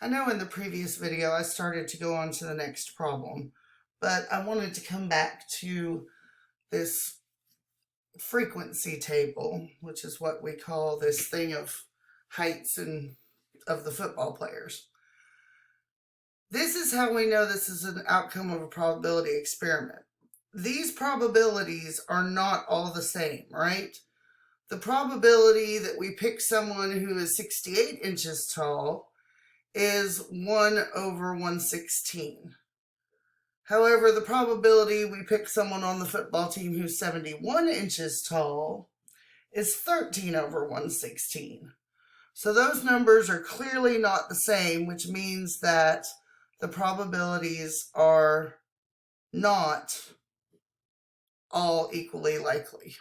I know in the previous video I started to go on to the next problem, but I wanted to come back to this frequency table, which is what we call this thing of heights and of the football players. This is how we know this is an outcome of a probability experiment. These probabilities are not all the same, right? The probability that we pick someone who is 68 inches tall is 1 over 116. However, the probability we pick someone on the football team who's 71 inches tall is 13 over 116. So those numbers are clearly not the same, which means that the probabilities are not all equally likely.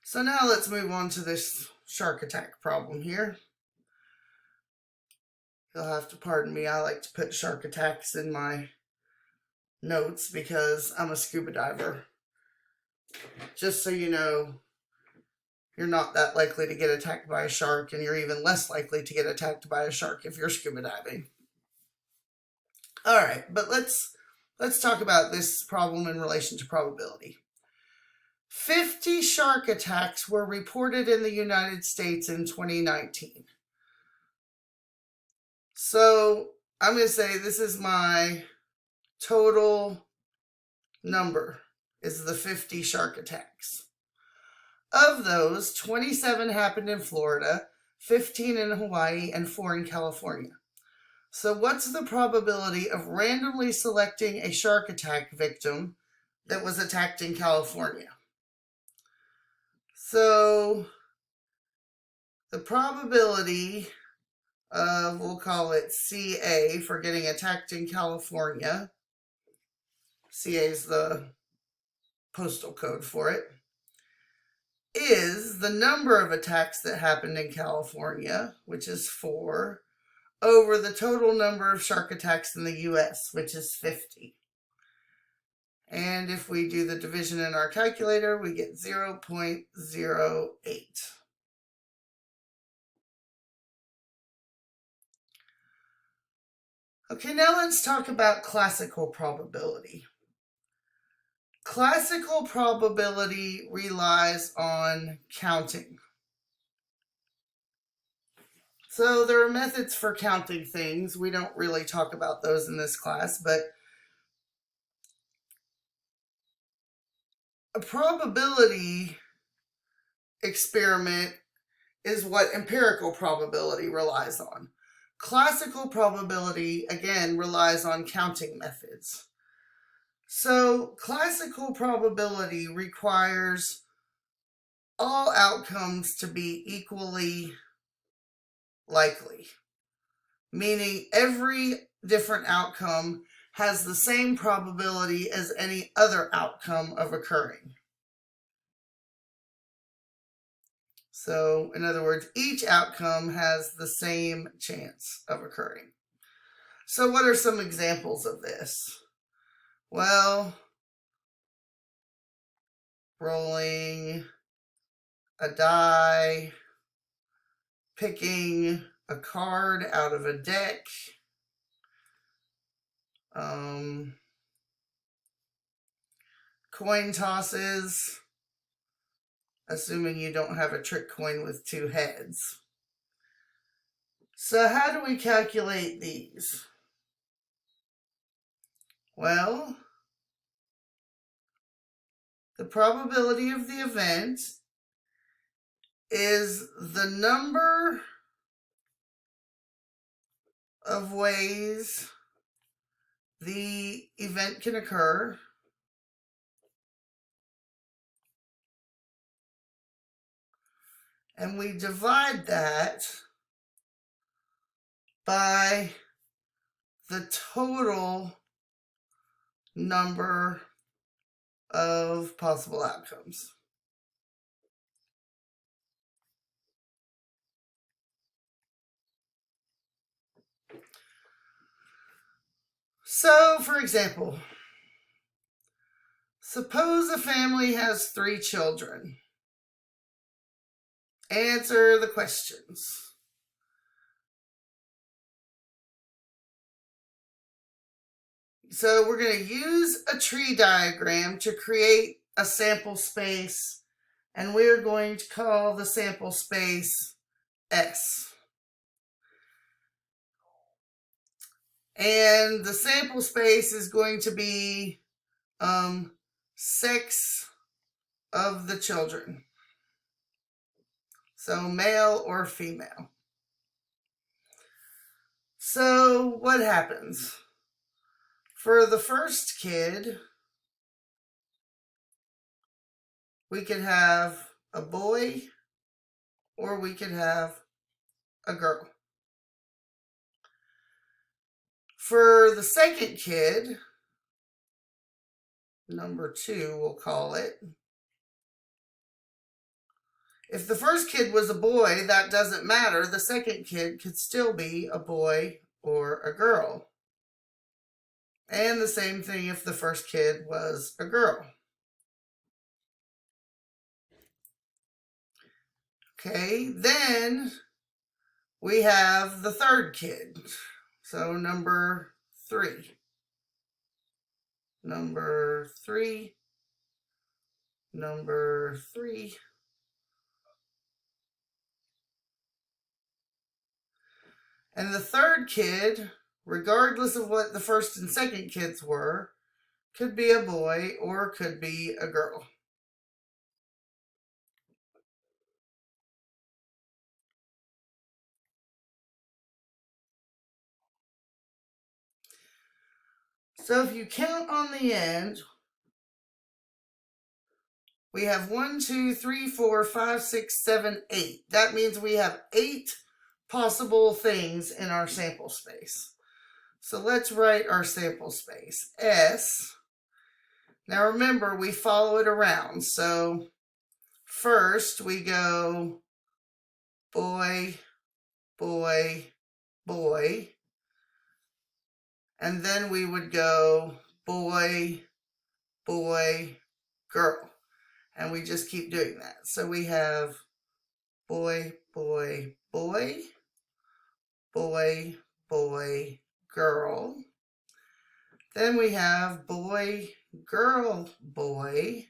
So now let's move on to this shark attack problem here. You'll have to pardon me, I like to put shark attacks in my notes because I'm a scuba diver. Just so you know, you're not that likely to get attacked by a shark, and you're even less likely to get attacked by a shark if you're scuba diving. All right, but let's talk about this problem in relation to probability. 50 shark attacks were reported in the United States in 2019. So I'm going to say this is my total number, is the 50 shark attacks. Of those, 27 happened in Florida, 15 in Hawaii, and 4 in California. So what's the probability of randomly selecting a shark attack victim that was attacked in California? So the probability of, we'll call it CA for getting attacked in California. CA is the postal code for it. Is the number of attacks that happened in California, which is 4, over the total number of shark attacks in the US, which is 50. And if we do the division in our calculator, we get 0.08. Okay, now let's talk about classical probability. Classical probability relies on counting. So there are methods for counting things. We don't really talk about those in this class, but a probability experiment is what empirical probability relies on. Classical probability, again, relies on counting methods. So classical probability requires all outcomes to be equally likely, meaning every different outcome has the same probability as any other outcome of occurring. So, in other words, each outcome has the same chance of occurring. So what are some examples of this? Well, rolling a die, picking a card out of a deck, coin tosses, assuming you don't have a trick coin with 2 heads. So how do we calculate these? Well, the probability of the event is the number of ways the event can occur and we divide that by the total number of possible outcomes. So, for example, suppose a family has 3 children. Answer the questions. So we're going to use a tree diagram to create a sample space, and we're going to call the sample space S. And the sample space is going to be sex of the children. So male or female. So what happens? For the first kid, we could have a boy or we could have a girl. For the second kid, number 2, we'll call it. If the first kid was a boy, that doesn't matter. The second kid could still be a boy or a girl. And the same thing if the first kid was a girl. Okay, then we have the third kid. So number 3. Number 3. Number 3. And the third kid, regardless of what the first and second kids were, could be a boy or could be a girl. So if you count on the end, we have 1, 2, 3, 4, 5, 6, 7, 8. That means we have 8 possible things in our sample space. So let's write our sample space, S. Now remember, we follow it around. So first we go boy, boy, boy. And then we would go boy, boy, girl. And we just keep doing that. So we have boy, boy, boy, boy, boy, girl. Then we have boy, girl, boy,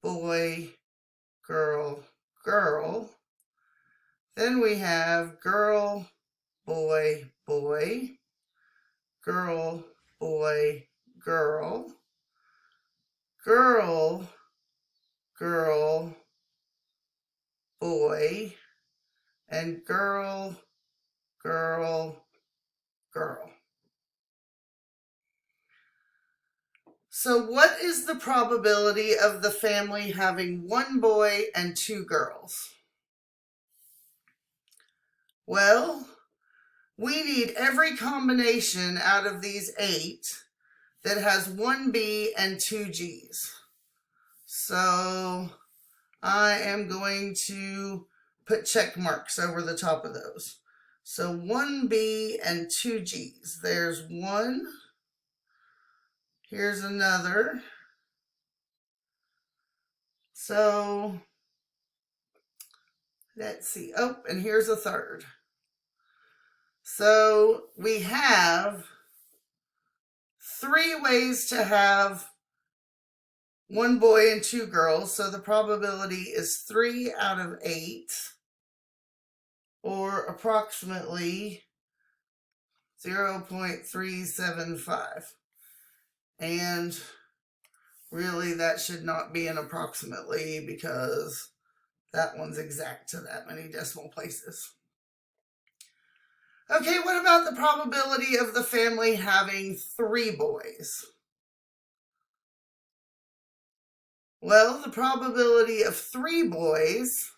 boy, girl, girl. Then we have girl, boy, boy, girl, boy, girl, girl, girl, boy, and girl, girl, girl. So what is the probability of the family having 1 boy and 2 girls? Well, we need every combination out of these 8 that has 1 B and 2 G's. So I am going to put check marks over the top of those. So 1 B and 2 G's. There's 1. Here's another. So let's see. Oh, and here's a third. So we have 3 ways to have 1 boy and 2 girls. So the probability is 3 out of 8, or approximately 0.375. And really that should not be an approximately, because that one's exact to that many decimal places. Okay, what about the probability of the family having 3 boys? Well, the probability of 3 boys,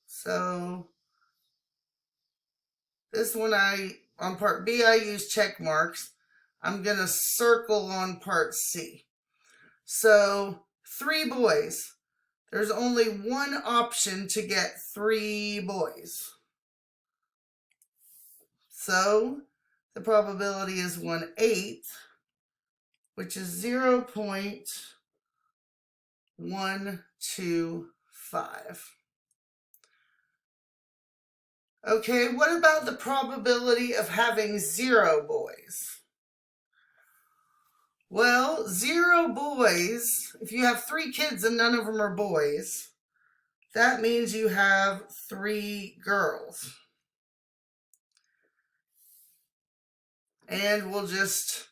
so this one on part B I use check marks. I'm going to circle on part C. So 3 boys. There's only one option to get 3 boys. So the probability is 1/8, which is 0.125. Okay, what about the probability of having 0 boys? Well, 0 boys, if you have 3 kids and none of them are boys, that means you have 3 girls. And we'll just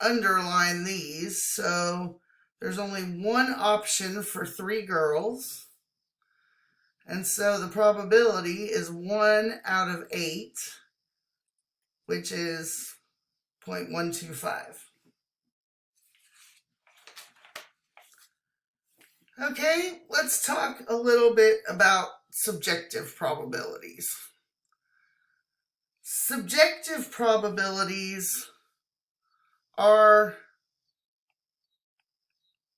underline these. So there's only one option for 3 girls. And so the probability is 1 out of 8, which is 0.125. Okay, let's talk a little bit about subjective probabilities. Subjective probabilities are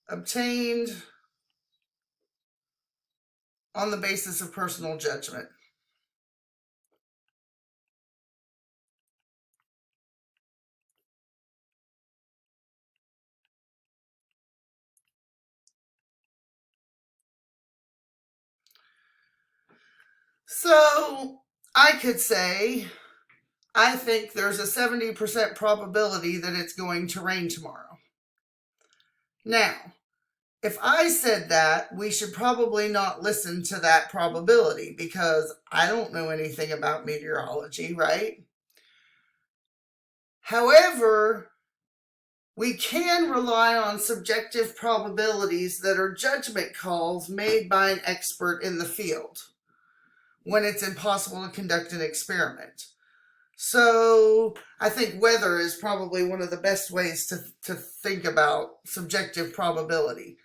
obtained on the basis of personal judgment. So I could say, I think there's a 70% probability that it's going to rain tomorrow. Now, if I said that, we should probably not listen to that probability because I don't know anything about meteorology, right? However, we can rely on subjective probabilities that are judgment calls made by an expert in the field when it's impossible to conduct an experiment. So I think weather is probably one of the best ways to think about subjective probability.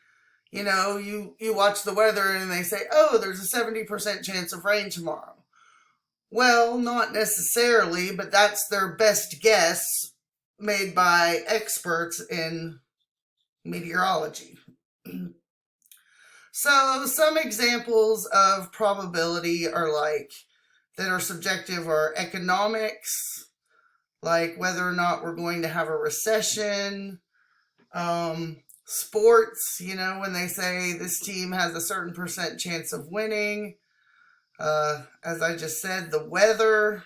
You know, you watch the weather and they say, oh, there's a 70% chance of rain tomorrow. Well, not necessarily, but that's their best guess made by experts in meteorology. So some examples of probability are that are subjective are economics, like whether or not we're going to have a recession, sports, you know, when they say this team has a certain percent chance of winning, as I just said, the weather.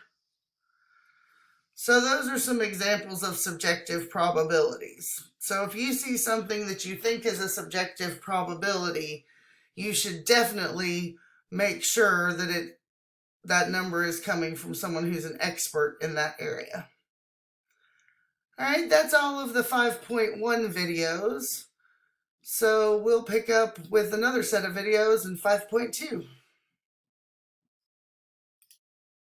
So those are some examples of subjective probabilities. So if you see something that you think is a subjective probability, you should definitely make sure that that number is coming from someone who's an expert in that area. All right, that's all of the 5.1 videos. So we'll pick up with another set of videos in 5.2.